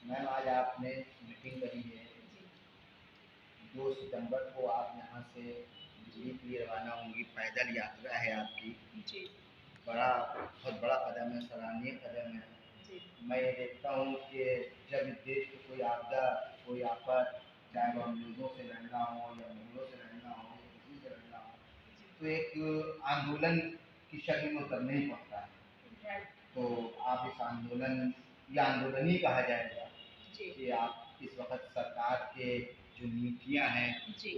Ma'am आज आपने meeting करी है, 2 सितंबर को आप यहाँ से दिल्ली के लिए रवाना होंगी, पैदल यात्रा है आपकी। जी। बहुत बड़ा कदम है, सराहनीय कदम है। जी। मैं ये देखता हूँ कि जब इस देश को कोई आपदा, कोई आफत, चाहे वो अंग्रेज़ों से लड़ना हो या मुगलों से लड़ना हो या किसी से लड़ना हो, तो एक आंदोलन की शक्ल में उतरना ही पड़ता है। तो आप इस आंदोलन या आंदोलन ही कहा जाएगा कि आप इस वक्त सरकार के जो नीतियाँ हैं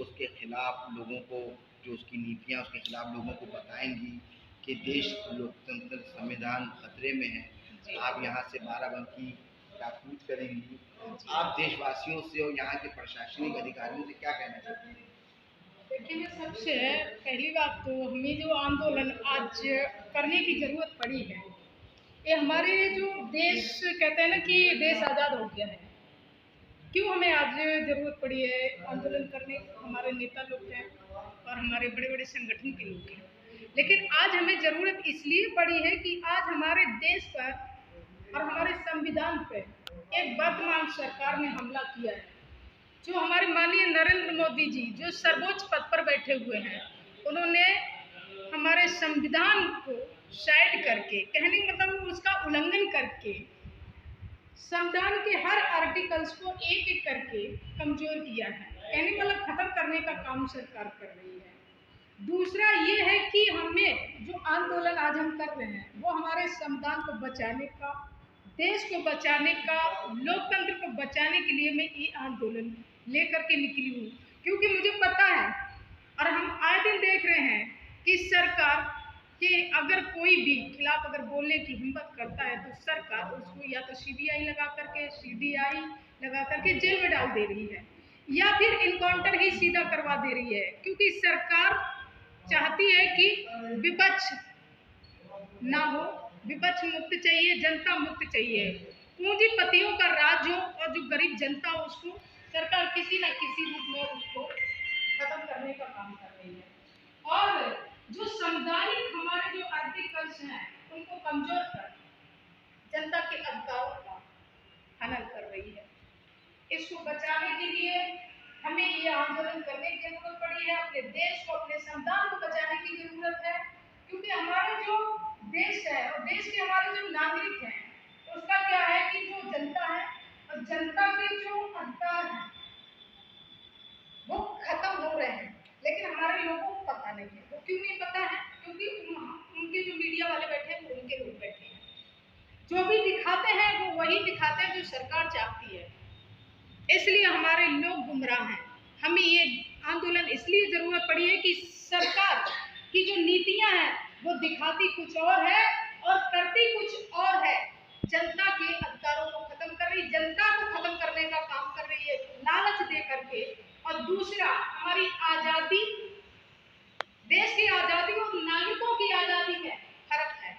उसके खिलाफ लोगों को, जो उसकी नीतियाँ उसके खिलाफ लोगों को बताएंगी कि देश लोकतंत्र संविधान खतरे में है। आप यहाँ से बाराबंकी का कूच करेंगी। आप देशवासियों से और यहाँ के प्रशासनिक अधिकारियों से क्या कहना चाहते हैं? देखिए, मैं सबसे पहली बात तो हमें जो आंदोलन आज करने की ज़रूरत पड़ी है, ये हमारे जो देश कहते हैं ना कि देश आज़ाद हो गया है। क्यों हमें आज ज़रूरत पड़ी है आंदोलन करने? हमारे नेता लोग हैं और हमारे बड़े बड़े संगठन के लोग हैं, लेकिन आज हमें ज़रूरत इसलिए पड़ी है कि आज हमारे देश पर और हमारे संविधान पे एक वर्तमान सरकार ने हमला किया है। जो हमारे माननीय नरेंद्र मोदी जी जो सर्वोच्च पद पर बैठे हुए हैं, उन्होंने हमारे संविधान को साइड करके, कहने का मतलब उसका उल्लंघन करके, संविधान के हर आर्टिकल्स को एक एक करके कमजोर किया है। कहने का मतलब खत्म करने का काम सरकार कर रही है। दूसरा ये है कि हमें जो आंदोलन आज हम कर रहे हैं वो हमारे संविधान को बचाने का, देश को बचाने का, लोकतंत्र को बचाने के लिए मैं ये आंदोलन लेकर के निकली हूँ। क्योंकि मुझे पता है और हम आए दिन देख रहे हैं कि सरकार के अगर कोई भी खिलाफ अगर बोलने की हिम्मत करता है तो सरकार उसको या तो सीबीआई लगा करके, सीडीआई लगा करके जेल में डाल दे रही है या फिर इनकाउंटर ही सीधा करवा दे रही है। क्योंकि सरकार चाहती है कि विपक्ष ना हो, विपक्ष मुक्त चाहिए, जनता मुक्त चाहिए। पूंजीपतियों का राज हो और जो गरीब जनता हो उसको सरकार किसी न किसी रूप में उसको खत्म करने का काम कर रही है। और जो संवैधानिक हमारे जो आर्टिकल्स हैं उनको कमजोर कर जनता के अधिकारों का हनन कर रही है। इसको बचाने के लिए हमें ये आंदोलन करने की जरूरत पड़ी है। अपने देश को, अपने संविधान को बचाने की जरूरत है। क्योंकि हमारे जो देश है और देश के हमारे जो नागरिक हैं उसका क्या है कि जो जनता है और जनता के जो अधिकार हैं वो खत्म हो रहे हैं, लेकिन हमारे लोगों को पता नहीं है। वो क्यों नहीं पता है? क्योंकि उनके जो मीडिया वाले बैठे हैं वो उनके लोग बैठे हैं, जो भी दिखाते हैं वो वही दिखाते हैं जो सरकार चाहती है। इसलिए हमारे लोग गुमराह हैं। हमें ये आंदोलन इसलिए जरूरत पड़ी है कि सरकार की जो नीतियां हैं वो दिखाती कुछ और है और करती कुछ और है। जनता के अधिकारों को खत्म कर रही, जनता को खत्म करने का काम कर रही है लालच दे करके। और दूसरा, हमारी आजादी, देश की आजादी और नागरिकों की आजादी में फर्क है।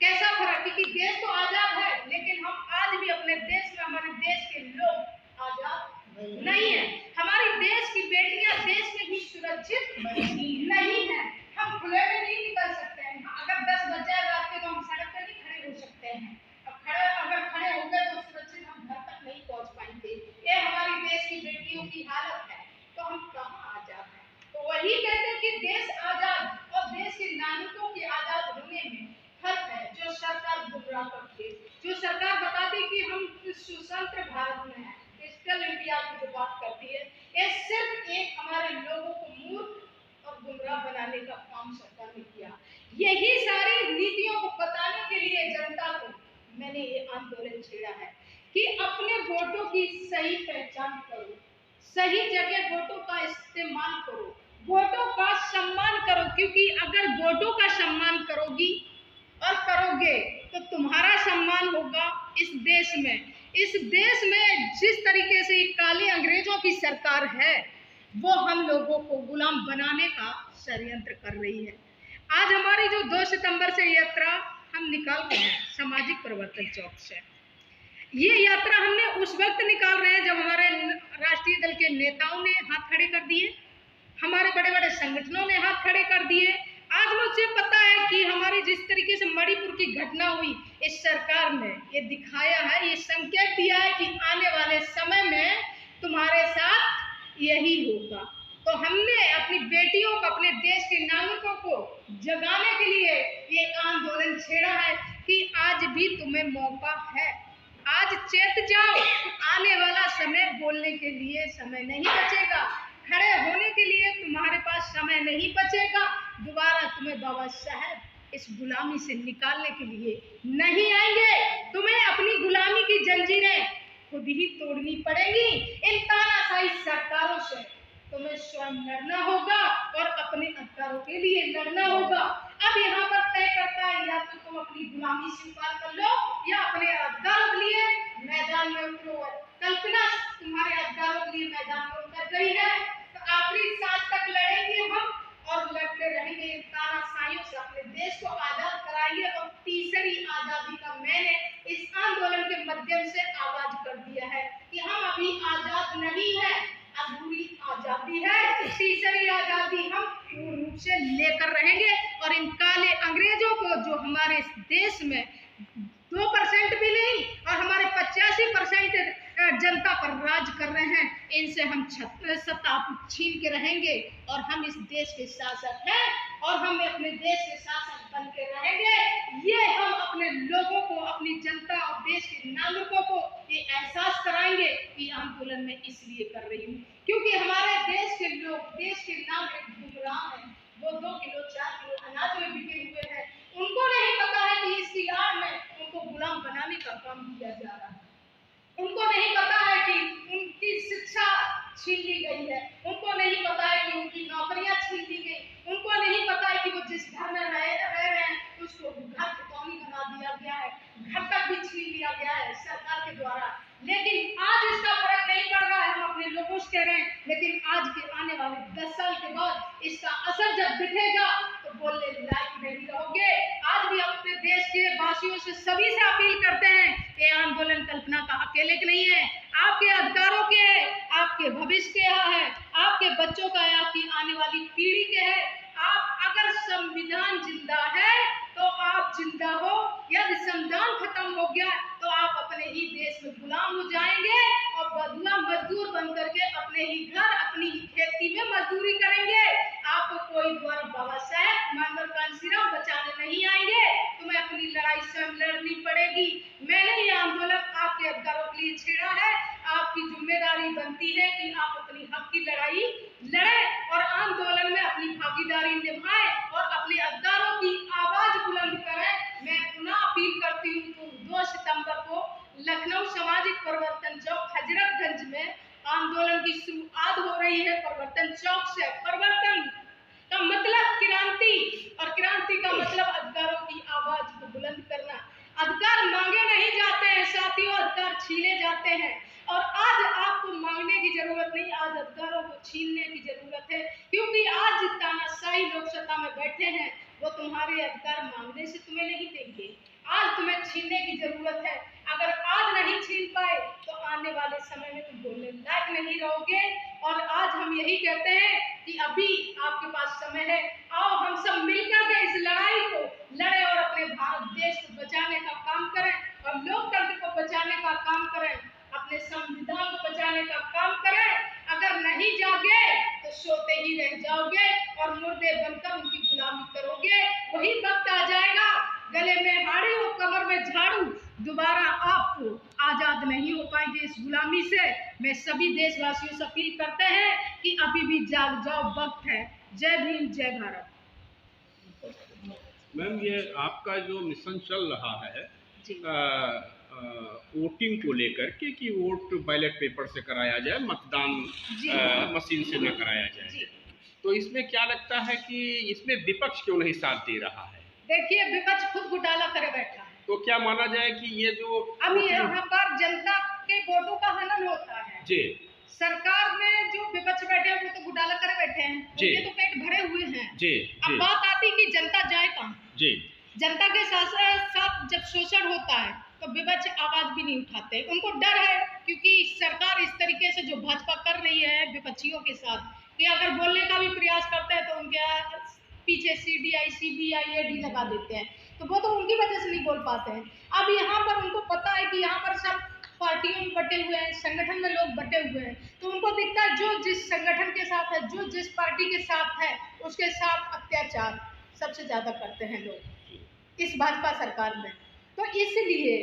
कैसा फर्क? क्योंकि देश तो आजाद है लेकिन हम आज भी अपने देश में, हमारे देश के लोग आजाद नहीं है। हमारी देश की बेटियां देश में भी सुरक्षित नहीं है। हम खुले में नहीं निकल सकते हैं। अगर 10 बज जाए रात के तो हम सड़क पर नहीं खड़े हो सकते हैं। अब अगर खड़े हो गए तो सुरक्षित हम घर तक नहीं पहुंच पाएंगे। ये हमारी देश की बेटियों की हालत है, तो हम कहाँ आजाद हैं? तो वही कहते हैं कि देश आजाद और देश के नागरिकों के आजाद होने में फर्क है। जो सरकार गुमराह करती है, जो सरकार बताती कि हम स्वतंत्र भारत में हैं, डिजिटल इंडिया की जो बात करती है, ये सिर्फ एक हमारे लोगों को मूर्ख और गुमराह बनाने का काम सरकार ने किया। यही सारी नीतियों को बताने के लिए जनता को मैंने ये आंदोलन छेड़ा है कि अपने वोटों की सही पहचान करो, सही जगह वोटों का इस्तेमाल करो, वोटों का सम्मान करो। क्योंकि अगर वोटों का सम्मान करोगी और करोगे तो तुम्हारा सम्मान होगा इस देश में। इस देश में जिस तरीके से काले अंग्रेजों की सरकार है वो हम लोगों को गुलाम बनाने का षड्यंत्र कर रही है। आज हमारी जो 2 सितंबर से यात्रा हम निकाल रहे हैं सामाजिक परिवर्तन चौक से, ये यात्रा हमने उस वक्त निकाल रहे हैं जब हमारे राष्ट्रीय दल के नेताओं ने हाथ खड़े कर दिए, हमारे बड़े बड़े संगठनों ने हाथ खड़े कर दिए। आज मुझे पता है कि हमारी जिस तरीके से मणिपुर की घटना हुई, इस सरकार ने ये दिखाया है, ये संकेत दिया है कि आने वाले समय में तुम्हारे साथ यही होगा। तो हमने अपनी बेटियों को, अपने देश के नागरिकों को जगाने के लिए ये आंदोलन छेड़ा है कि आज भी तुम्हें मौका है, आज चेत जाओ। आने वाला समय बोलने के लिए समय नहीं बचेगा, खड़े होने के लिए तुम्हारे पास समय नहीं बचेगा। दोबारा तुम्हें बाबा साहब इस गुलामी से निकालने के लिए नहीं आएंगे। तुम्हें अपनी गुलामी की जंजीरें खुद ही तोड़नी पड़ेगी। इन तानाशाही सरकारों से तुम्हें स्वयं लड़ना होगा और अपने अधिकारों के लिए लड़ना होगा। अब यहाँ पर तय करता है, या तो तुम अपनी गुलामी स्वीकार कर लो या अपने अधिकारों के लिए मैदान में उतरो। कल्पना तुम्हारे अधिकारों के लिए मैदान में उतर गई है, तो आखिरी सांस तक लड़ेंगे हम और लड़ते रहेंगे इन तानाशाहियों से, अपने देश को आजाद कराएंगे। और तीसरी आजादी का मैंने इस आंदोलन के माध्यम से आगाज कर दिया है कि हम अभी आजाद नहीं है, अधूरी आजादी है। तीसरी आजादी हम पूर्ण रूप से लेकर रहेंगे और इन काले अंग्रेजों को, जो हमारे देश में 2% भी नहीं और हमारे 85% जनता पर राज कर रहे हैं, इनसे हम सत्ता छीन के रहेंगे और हम इस देश के शासक हैं और हम अपने देश के शासक बन के रहेंगे। ये हम अपने लोगों को, अपनी जनता और देश के नागरिकों को ये एहसास कराएंगे कि आंदोलन मैं इसलिए कर रही हूँ क्योंकि हमारे देश के लोग, देश के नागरिक गुलाम हैं। वो 2 किलो 4 किलो अनाज में बिके हुए हैं। उनको नहीं पता है कि इसकी आड़ में उनको गुलाम बनाने का काम किया जा रहा है। उनको नहीं पता है कि उनकी शिक्षा छीन ली गई है, उनको नहीं पता है कि उनकी नौकरियां छीन ली गई, उनको नहीं पता है कि वो जिस घर में रह रहे हैं उसको घर खतौनी बना दिया गया है, घर तक भी छीन लिया गया है सरकार के द्वारा। लेकिन आज इसका फर्क नहीं पड़ रहा है, हम अपने लोगों से कह रहे हैं, लेकिन आज के आने वाले 10 साल के बाद इसका असर जब दिखेगा तो बोलने लायक नहीं रहोगे। आज भी अपने देश के वासियों से, सभी से अपील करते हैं, ये आंदोलन कल्पना का अकेले के नहीं है, आपके अधिकारों के है, आपके भविष्य के है, आपके बच्चों का है, आपकी आने वाली पीढ़ी के है। आप अगर संविधान जिंदा है तो आप जिंदा हो, यदि संविधान खत्म हो गया तो आप अपने ही देश में गुलाम हो जाएंगे और बदला मजदूर बन करके अपने ही घर, अपनी ही खेती में मजदूरी करेंगे। आपको कोई द्वारा बाबा साहब मानवर कांशीराम बचाने नहीं आएंगे, तुम्हें अपनी लड़ाई स्वयं लड़नी पड़ेगी। मैंने ये आंदोलन आपके अधिकारों के लिए छेड़ा है। आपकी जिम्मेदारी बनती है कि आप अपनी हक की लड़ाई लड़ें और आंदोलन में अपनी भागीदारी निभाएं और अपने अधिकारों की आवाज बुलंद करें। मैं पुनः अपील करती हूँ तो 2 सितंबर को लखनऊ सामाजिक परिवर्तन चौक हजरतगंज में आंदोलन की शुरुआत हो रही है। परिवर्तन चौक से, परिवर्तन का मतलब क्रांति और क्रांति का मतलब अधिकारों की आवाज को बुलंद करना। अधिकार मांगे नहीं जाते हैं साथियों, अधिकार छीने जाते हैं और आज आपको मांगने की जरूरत नहीं, आज अधिकारों को छीनने की जरूरत है क्योंकि आज तानाशाही लोग सत्ता में बैठे हैं, वो तुम्हारे अधिकार मांगने से तुम्हें नहीं देंगे, आज तुम्हें छीनने की जरूरत है। अगर आज नहीं छीन पाए तो आने वाले समय में तुम बोलने लायक नहीं रहोगे। और आज हम यही कहते हैं कि अभी आपके पास समय है, आओ हम सब मिलकर के इस लड़ाई को लड़े और अपने भारत देश को बचाने का काम करें और लोकतंत्र को बचाने का काम करें, अपने संविधान को बचाने का काम करें। अगर नहीं जागे तो सोते ही रह जाओगे और मुर्दे बनकर उनकी गुलामी करोगे। वही वक्त आ जाएगा, गले में हाड़ी और कमर में झाड़ू, दोबारा आप आजाद नहीं हो पाएंगे इस गुलामी से। मैं सभी देशवासियों से अपील करते हैं कि अभी भी जाग जाओ, वक्त है। जय भीम, जय भारत। मैम, ये आपका जो मिशन चल रहा है जी। वोटिंग को लेकर के कि वोट बैलेट पेपर से कराया जाए, मतदान मशीन से न कराया जाए, तो इसमें क्या लगता है कि इसमें विपक्ष क्यों नहीं साथ दे रहा है? देखिए, विपक्ष खुद घोटाला करे बैठा है। तो क्या माना जाए कि ये जो अभी यहाँ पर जनता के वोटों का हनन होता है जी, सरकार में जो विपक्ष बैठे हैं वो तो घोटाला करे बैठे हैं, उनके तो पेट भरे हुए हैं जी। अब बात आती कि जनता जाए कहाँ जी। जनता के साथ जब शोषण होता है तो विपक्ष आवाज भी नहीं उठाते, उनको डर है क्योंकि सरकार इस तरीके से जो भाजपा कर रही है विपक्षियों के साथ कि अगर बोलने का भी प्रयास करते हैं तो उनके पीछे CBI, ED लगा देते हैं। तो वो तो उनकी वजह से नहीं बोल पाते हैं। अब यहाँ पर उनको पता है कि यहाँ पर सब पार्टियों में बटे हुए हैं, संगठन में लोग बटे हुए हैं, तो उनको दिखता है जो जिस संगठन के साथ है, जो जिस पार्टी के साथ है, उसके साथ अत्याचार सबसे ज्यादा करते हैं लोग इस भाजपा सरकार में। तो इसलिए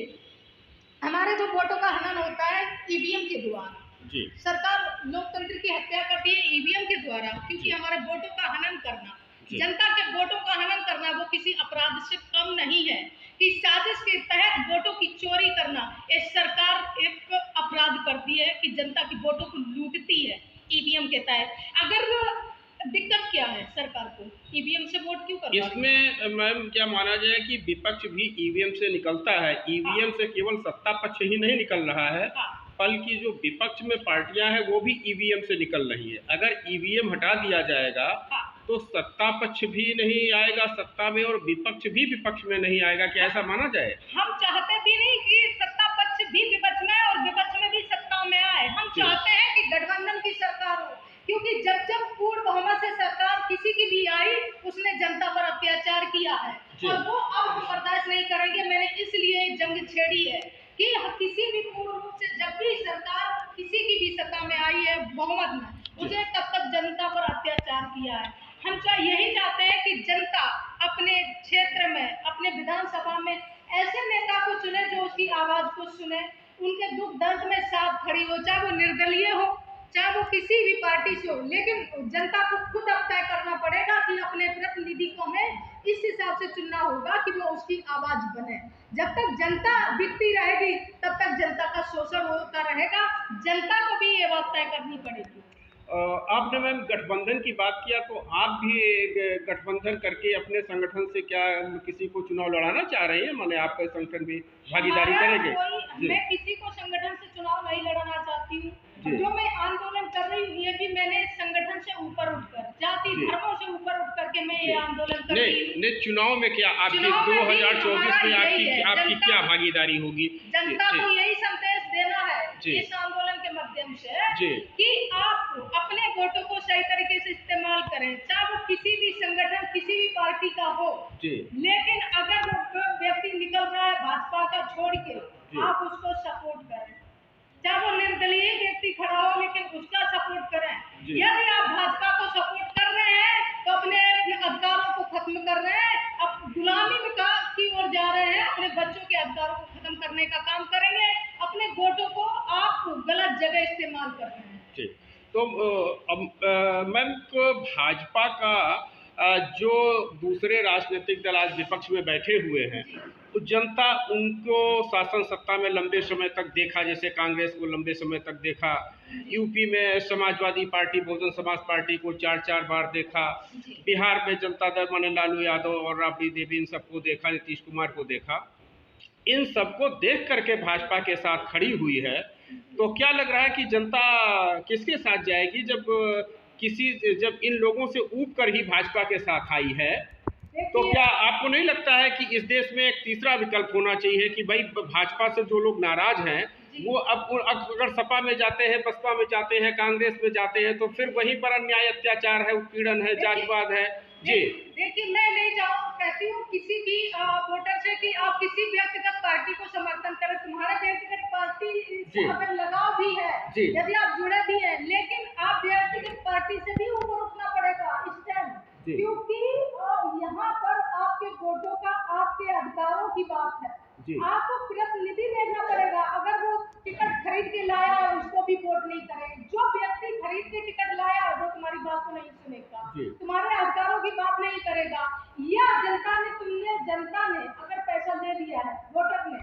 हमारे जो वोटों का हनन होता है ईवीएम के द्वारा, सरकार लोकतंत्र की हत्या करती है ईवीएम के द्वारा, क्योंकि हमारे वोटों का हनन करना, जनता के वोटों का हनन करना वो किसी अपराध से कम नहीं है। कि साजिश के तहत वोटों की चोरी करना ये सरकार एक अपराध करती है कि जनता की वोटों को लूटती है ईवीएम के तहत। अगर दिक्कत क्या है सरकार को, ईवीएम से वोट क्यों करवाती है? इसमें मैम क्या माना जाए कि विपक्ष भी ईवीएम से निकलता है, ईवीएम से केवल सत्ता पक्ष ही नहीं निकल रहा है, बल्कि जो विपक्ष में पार्टियां हैं वो भी ईवीएम से निकल रही है। अगर ईवीएम हटा दिया जाएगा तो सत्ता पक्ष भी नहीं आएगा सत्ता में और विपक्ष भी विपक्ष में नहीं आएगा, क्या ऐसा माना जाए? हम चाहते भी नहीं कि सत्ता पक्ष भी विपक्ष में और विपक्ष में भी सत्ता में आए। हम चाहते हैं कि गठबंधन की सरकार हो, क्योंकि जब जब पूर्ण बहुमत से सरकार किसी की भी आई उसने जनता पर अत्याचार किया है और वो अब हम बर्दाश्त नहीं करेंगे। मैंने इसलिए जंग छेड़ी है कि किसी भी पूर्ण रूप से जब भी सरकार किसी की भी सत्ता में आई है बहुमत में, उसने तब तक जनता पर अत्याचार किया है। हम यही चाहते हैं कि जनता अपने क्षेत्र में, अपने विधानसभा में ऐसे नेता को चुने जो उसकी आवाज को सुने, उनके दुख दर्द में साथ खड़ी हो, चाहे वो निर्दलीय हो, चाहे वो किसी भी पार्टी से हो, लेकिन जनता को खुद अब तय करना पड़ेगा कि अपने प्रतिनिधि को हमें इस हिसाब से चुनना होगा कि वो उसकी आवाज बने। जब तक जनता बिकती रहेगी तब तक जनता का शोषण होता रहेगा, जनता को भी ये बात तय करनी पड़ेगी। आपने मैम गठबंधन की बात किया, तो आप भी गठबंधन करके अपने संगठन से क्या किसी को चुनाव लड़ाना चाह रहे हैं? माने आपका संगठन भी भागीदारी करेंगे? मैं किसी को संगठन से चुनाव नहीं लड़ाना चाहती हूँ। जो मैं आंदोलन कर रही हूँ ये भी मैंने संगठन से ऊपर उठकर, जाति धर्मों से ऊपर उठ करके मैं ये आंदोलन कर रही हूँ। नहीं, चुनाव में क्या आपकी 2024 में आपकी क्या भागीदारी होगी? जनता को यही संदेश देना है इस आंदोलन के माध्यम से कि आप अपने वोटों को सही तरीके से इस्तेमाल करें, चाहे वो किसी भी संगठन किसी भी पार्टी का हो, लेकिन अगर वो व्यक्ति निकल रहा है भाजपा का छोड़ के, आप उसको सपोर्ट करें। चाहे वो निर्दलीय व्यक्ति खड़ा हो लेकिन उसका सपोर्ट करें। यदि आप भाजपा को सपोर्ट कर रहे हैं तो अपने अधिकारों को खत्म कर रहे हैं, अब गुलामी की ओर जा रहे हैं, अपने बच्चों के अधिकारों को खत्म करने का काम करेंगे, अपने वोटों को आप गलत जगह इस्तेमाल कर रहे हैं। तो मैम को भाजपा का जो दूसरे राजनीतिक दल आज विपक्ष में बैठे हुए हैं, तो जनता उनको शासन सत्ता में लंबे समय तक देखा, जैसे कांग्रेस को लंबे समय तक देखा, यूपी में समाजवादी पार्टी बहुजन समाज पार्टी को 4 बार देखा, बिहार में जनता दल माने लालू यादव और राबड़ी देवी इन सबको देखा, नीतीश कुमार को देखा। इन सबको देख करके भाजपा के साथ खड़ी हुई है, तो क्या लग रहा है कि जनता किसके साथ जाएगी जब इन लोगों से ऊब कर ही भाजपा के साथ आई है? तो क्या आपको नहीं लगता है कि इस देश में एक तीसरा विकल्प होना चाहिए कि भाई भाजपा से जो लोग नाराज हैं वो अब अगर सपा में जाते हैं, बसपा में जाते हैं, कांग्रेस में जाते हैं, तो फिर वहीं पर अन्याय अत्याचार है, उत्पीड़न है, जातिवाद है? जी देखिए, मैं नहीं कहती हूँ किसी भी वोटर से कि आप किसी व्यक्तिगत पार्टी को समर्थन करें, तुम्हारा व्यक्तिगत पार्टी से अगर लगाव भी है, यदि आप जुड़े भी हैं, लेकिन आप व्यक्तिगत पार्टी से भी ऊपर उठना पड़ेगा इस टाइम, क्योंकि यहाँ पर आपके वोटों का, आपके अधिकारों की बात है। आपको प्रतिनिधि देखना पड़ेगा। अगर वो टिकट खरीद के लाया है उसको भी वोट नहीं करेंगे। जो व्यक्ति खरीद के टिकट लाया है वो तुम्हारी बात को नहीं सुनेगा, तुम्हारे अधिकारों की बात नहीं करेगा। या जनता ने अगर पैसा ले लिया है वोटर ने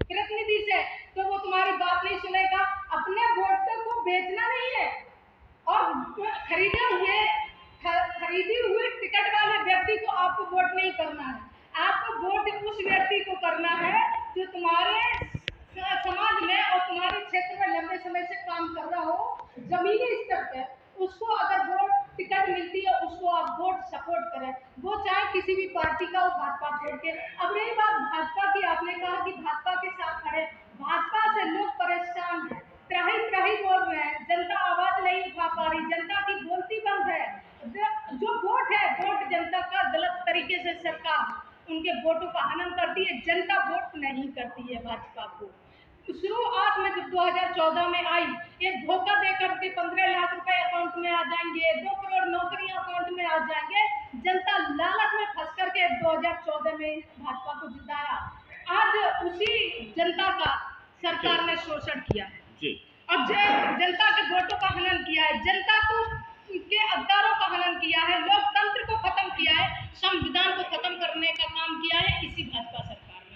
प्रतिनिधि से, तो वो तुम्हारी बात नहीं सुनेगा। अपने वोट को बेचना नहीं है और खरीदी हुए टिकट वाले व्यक्ति को आपको वोट नहीं करना है। आपको वोट उस व्यक्ति को करना है जो तुम्हारे समाज में और तुम्हारे क्षेत्र में लंबे समय से काम कर रहा हो, जमीनी स्तर पे उसको अगर वोट टिकट मिलती है उसको आप वोट सपोर्ट करें, वो चाहे किसी भी पार्टी का हो, भाजपा छोड़ के। अब रही बात भाजपा की, आपने कहा कि भाजपा के साथ खड़े, भाजपा से लोग परेशान है, त्राही बोल रहे हैं, जनता आवाज नहीं उठा पा रही, जनता की बोलती बंद है। जो वोट है, वोट जनता का गलत तरीके से सरकार उनके वोटों का हनन करती है। जनता वोट नहीं करती है भाजपा को। शुरुआत में जब 2014 में आई, एक धोखा दे करके 15 लाख रुपए अकाउंट में आ जाएंगे, 2 करोड़ नौकरियां अकाउंट में आ जाएंगे। जनता लालच में फंस करके 2014 में भाजपा को जिताया। आज उसी जनता का सरकार ने शोषण किया है जी। और जनता के वोटों का हनन किया है, जनता को के अधिकारों का हनन किया है, लोकतंत्र को खत्म किया है, संविधान को खत्म करने का काम किया है इसी भाजपा सरकार ने।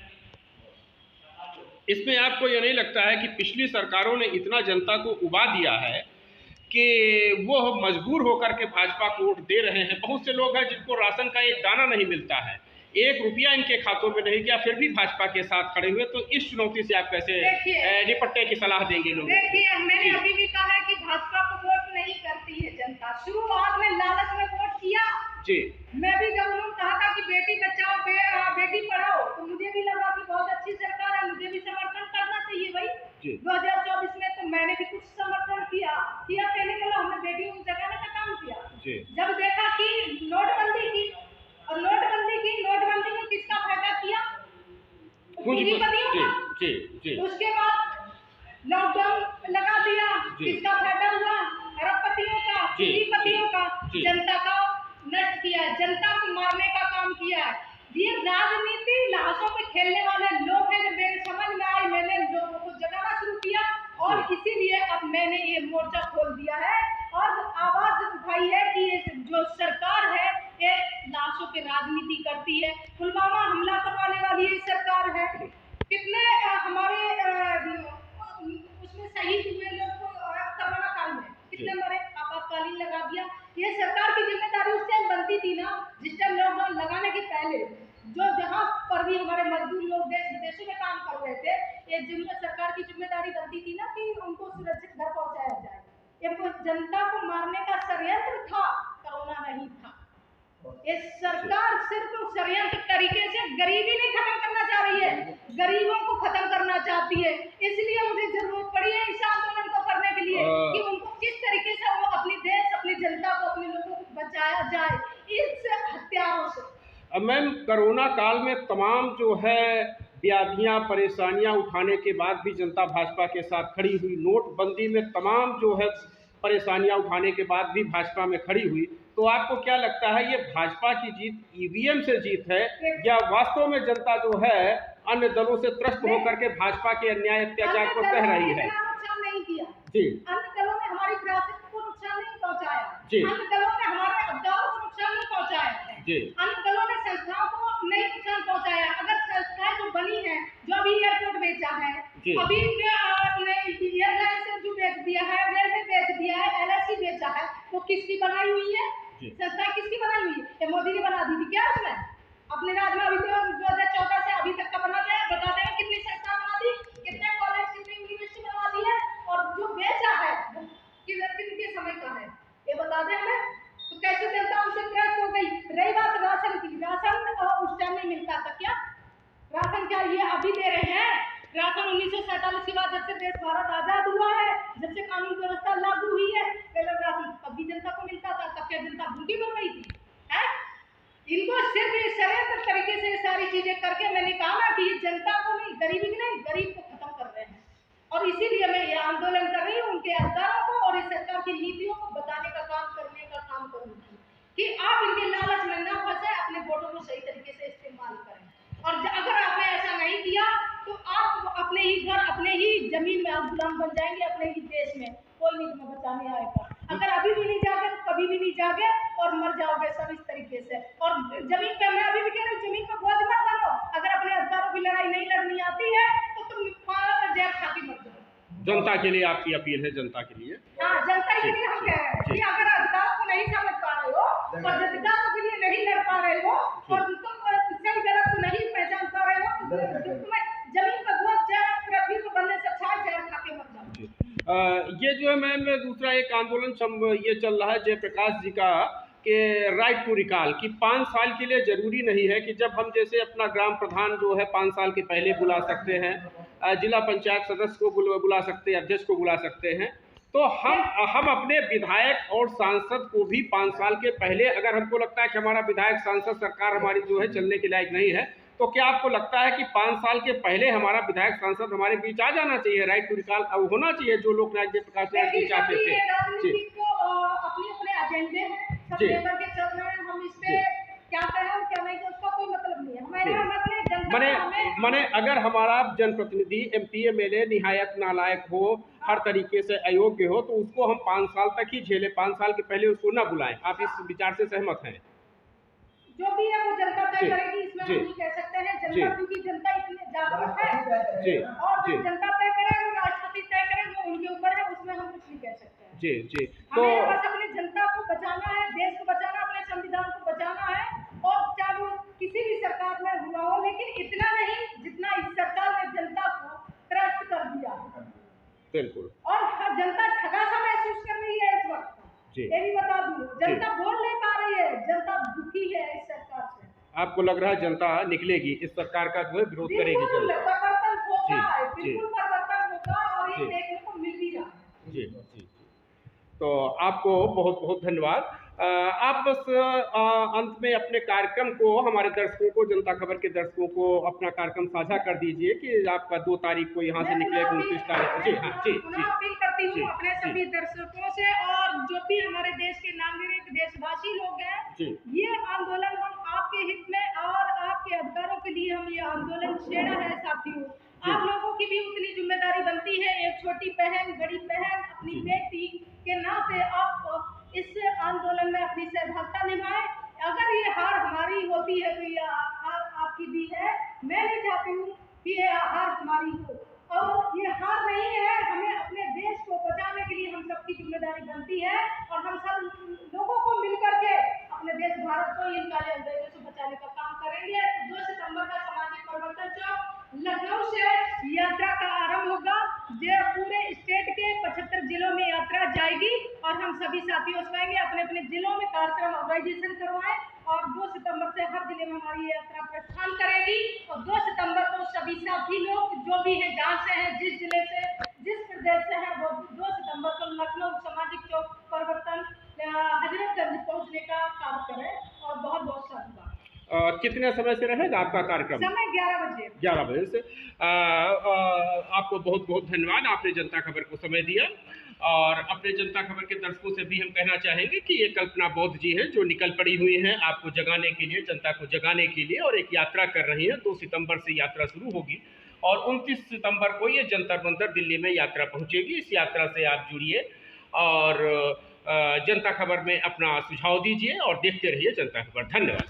इसमें आपको ये नहीं लगता है कि पिछली सरकारों ने इतना जनता को उबा दिया है कि वो मजबूर होकर के भाजपा को वोट दे रहे हैं? बहुत से लोग हैं जिनको राशन का एक दाना नहीं मिलता है, 1 रुपया इनके खातों में नहीं गया, फिर भी भाजपा के साथ खड़े हुए। तो इस चुनौती से आप कैसे निपटने की सलाह देंगे लोगों को? देखिए, मैंने अभी भी कहा है कि भाजपा को वोट नहीं करती है जनता। शुरुआत में लालच में वोट किया जी। मैं भी जब उन्होंने कहा था कि बेटी बचाओ बेटी पढ़ाओ, तो मुझे भी लगा कि बहुत अच्छी सरकार है, मुझे भी समर्थन करना चाहिए भाई। 2024 में तो मैंने भी कुछ समर्थन किया कहने को हमने बेटियों को जगाने का काम किया जी। जब देखा कि नोटबंदी की और नोटबंदी में किसका फायदा किया? पूंजीपतियों का। उसके बाद लॉकडाउन लगा दिया, किसका फायदा हुआ? अरबपतियों का, पूंजीपतियों का। जनता का नष्ट किया है, जनता को मारने का काम किया है। ये राजनीति लाशों पे खेलने वाले लोग हैं। मेरे समझ में आई, मैंने लोगों को जगाना शुरू किया और इसीलिए अब मैंने ये मोर्चा खोल दिया है और आवाज उठाई है कि ये जो सरकार है ये लाशों पे राजनीति करती है। पुलवामा हमला करवाने वाली ये सरकार है। कितने हमारे उसमें शहीद हुए लोग को कोरोना काल में कितने मरे, आपातकालीन लगा दिया। ये सरकार की जिम्मेदारी उस टाइम बनती थी ना, जिस टाइम लॉकडाउन लगाने के पहले जो जहाँ पर भी हमारे मजदूर लोग देश विदेशों में काम कर रहे थे, ये सरकार की जिम्मेदारी बनती थी ना कि उनको सुरक्षित घर पहुंचाया जाए। ये जनता को मारने का षड्यंत्र था, कोरोना नहीं था। ये सरकार सिर्फ षड्यंत्र तरीके से गरीबी नहीं खत्म करना चाह रही है, गरीबों को खत्म करना चाहती है। इसलिए मुझे जरूरत पड़ी है इस आंदोलन को करने के लिए कि उनको किस तरीके से वो अपनी देश, अपनी जनता को, अपने लोगों को बचाया जाए इस हत्यारों से। अब मैम, कोरोना काल में तमाम जो है व्याधियां, परेशानियां उठाने के बाद भी जनता भाजपा के साथ खड़ी हुई। नोटबंदी में तमाम जो है परेशानियां उठाने के बाद भी भाजपा में खड़ी हुई। तो आपको क्या लगता है, ये भाजपा की जीत ईवीएम से जीत है या वास्तव में जनता जो है अन्य दलों से त्रस्त होकर के भाजपा के अन्याय अत्याचार को सह रही है? नुकसान नहीं किया जी। अन्य दलों ने हमारी विरासत को नुकसान नहीं पहुंचाया जी। अन्य दलों ने हमारे अधिकारों को नुकसान नहीं पहुंचाया जी। अन्य दलों ने संस्थाओं को नहीं नुकसान पहुंचाया। अगर संस्थाएं जो बनी है, जो अभी एयरपोर्ट बेचा है, अभी एयरलाइन से जो बेच दिया है, रेलवे बेच दिया है, LIC बेचा है, वो किसकी बनाई हुई है? संस्था किसकी बनाई हुई है? मोदी ने बना दी थी क्या उसमें? अपने राज में अभी तो 2014 से अभी तक का बना दिया। बता दें कितनी संस्था बना दी, कितने कॉलेज, कितनी यूनिवर्सिटी बनवा दी है, और जो बेचा है कितने समय का है ये बता दें हमें। तो कैसे जनता उनसे त्रस्त हो गई। रही बात राशन की, राशन उस टाइम नहीं मिलता था क्या? राशन क्या ये अभी दे रहे हैं? राशन 1947 के बाद जब से देश भारत आजाद हुआ है, जब से कानून व्यवस्था लागू हुई है, पहले राशन तब भी जनता को मिलता था, तब क्या जनता भूखी मर रही थी? है इनको सिर्फ षड्यंत्र तरीके से सारी चीजें करके मैंने कहा ना कि ये जनता को नहीं, गरीबी की नहीं, गरीब को खत्म कर रहे हैं। और इसीलिए मैं ये आंदोलन कर रही हूँ, उनके अधिकारों को और इस सरकार की नीतियों को बताने का काम, करने का काम करूंगी कि आप इनके लालच में न फंसे, अपने वोटों को सही तरीके से इस्तेमाल करें। और अगर आपने ऐसा नहीं किया तो आप अपने ही घर, अपने ही जमीन में आप गुलाम बन जाएंगे, अपने ही देश में कोई नहीं तुम्हें बचाने आएगा। अगर अभी भी नहीं जागे तो कभी भी नहीं जागे और मर जाओगे सब इस तरीके से। और जमीन पे मैं अभी भी कह रही हूँ, जमीन पे बोझ मत बनो। अगर अपने अधिकारों की लड़ाई नहीं लड़नी आती है तो तुम जैब खाती मत जाओ। जनता के लिए आपकी अपील है, जनता के लिए? हाँ, जनता के लिए हम कह रहे हैं कि अगर अधिकारों को नहीं समझ पा रहे हो और अधिकारों के लिए नहीं लड़ पा रहे हो और तुम सही गलत को नहीं पहचान पा रहे हो तो तुम्हें जमीन पर बोझ जाए, पृथ्वी पर बनने से अच्छा है जहर खा के मर जाओ। ये जो है मैम, दूसरा एक आंदोलन ये चल रहा है जयप्रकाश जी का कि राइट टू रिकॉल, कि 5 साल के लिए ज़रूरी नहीं है कि जब हम जैसे अपना ग्राम प्रधान जो है 5 साल के पहले बुला सकते हैं, जिला पंचायत सदस्य को बुला सकते हैं, अध्यक्ष को बुला सकते हैं, तो हम अपने विधायक और सांसद को भी 5 साल के पहले, अगर हमको लगता है कि हमारा विधायक सांसद सरकार हमारी जो है चलने के लायक नहीं है, तो क्या आपको लगता है कि 5 साल के पहले हमारा विधायक सांसद हमारे बीच आ जाना चाहिए? राइट टू रिकॉल अब होना चाहिए, जो लोग नायक जयप्रकाश नारायण जी चाहते थे। राजनीति को अपने एजेंडे हैं, सब लेकर के चल रहे हैं। हम इस पे क्या करें और क्या नहीं, उसका कोई मतलब नहीं है। माने अगर हमारा जनप्रतिनिधि MP MLA निहायत नालायक हो, हर तरीके से अयोग्य हो, तो उसको हम 5 साल तक ही झेले, 5 साल के पहले उसको ना बुलाएं। आप इस विचार से सहमत हैं? जो भी है वो जनता तय करेगी, इसमें हम नहीं कह सकते हैं। जनता, क्योंकि जनता इतनी जागरूक है, और जो जनता तय करे, राष्ट्रपति तय करे, वो उनके ऊपर है, उसमें हम कुछ नहीं कह सकते हैं। जी तो बस अपनी जनता को बचाना है, देश को बचाना, अपने संविधान को बचाना है, और चाहे वो किसी भी सरकार में हुआ हो, लेकिन इतना नहीं जितना इस सरकार ने जनता को त्रस्त कर दिया। बिल्कुल। और जनता ठगा सा महसूस कर रही है इस वक्त। ये भी बता दूं, जनता बोल नहीं पा रही है, जनता दुखी है इस सरकार से। आपको लग रहा है जनता निकलेगी, इस सरकार का जो है विरोध करेगी? परिवर्तन होगा, बिल्कुल परिवर्तन होगा, और ये देखने को मिल भी रहा है। जी। तो आपको बहुत बहुत धन्यवाद। आप बस अंत में अपने कार्यक्रम को हमारे दर्शकों को, जनता खबर के दर्शकों को अपना कार्यक्रम साझा कर दीजिए कि आपका 2 तारीख को यहाँ से निकलेगा, 29 तारीख। जी हाँ, जी अपील करती हूँ अपने सभी दर्शकों से, और जो भी हमारे देश के नागरिक, देशवासी लोग हैं, ये आंदोलन हम आपके हित में और आपके अधिकारों के लिए हम ये आंदोलन छेड़ा है साथियों। आप लोगों की भी उतनी जिम्मेदारी बनती है, एक छोटी बहन, बड़ी बहन, अपनी बेटी के नाते आप इस आंदोलन में अपनी सहभागिता निभाएं। अगर ये हार हमारी होती है तो ये हार आपकी भी है। मैं नहीं चाहती हूँ कि ये हार हमारी हो, और ये हार नहीं है। हमें अपने देश को बचाने के लिए हम सबकी जिम्मेदारी बनती है, और हम सब लोगों को मिलकर के अपने देश भारत को इन काले अंधेरों से बचाने का काम करेंगे। 2 सितंबर का सामाजिक परिवर्तन चौक लखनऊ से यात्रा का आरंभ होगा, जो पूरे स्टेट के 75 जिलों में यात्रा जाएगी, और हम सभी साथी उसमें अपने अपने जिलों में कार्यक्रम ऑर्गेनाइजेशन करवाएं, और 2 सितंबर से हर जिले में हमारी यात्रा प्रस्थान करेगी। और 2 सितंबर को सभी साथी लोग जो भी हैं, जहाँ से हैं, जिस जिले से, जिस प्रदेश से हैं, वो 2 सितंबर को लखनऊ सामाजिक चौक परिवर्तन हजरतगंज पहुँचने का काम करें। और बहुत बहुत साधुवाद। कितने समय से रहेगा आपका कार्यक्रम? समय 11 बजे। 11 बजे से। आपको बहुत बहुत धन्यवाद, आपने जनता खबर को समय दिया। और अपने जनता खबर के दर्शकों से भी हम कहना चाहेंगे कि ये कल्पना बौद्ध जी हैं, जो निकल पड़ी हुई हैं आपको जगाने के लिए, जनता को जगाने के लिए, और एक यात्रा कर रही हैं। 2 सितंबर से यात्रा शुरू होगी, और 29 सितंबर को ये जंतर मंतर दिल्ली में यात्रा पहुँचेगी। इस यात्रा से आप जुड़िए और जनता खबर में अपना सुझाव दीजिए, और देखते रहिए जनता खबर। धन्यवाद।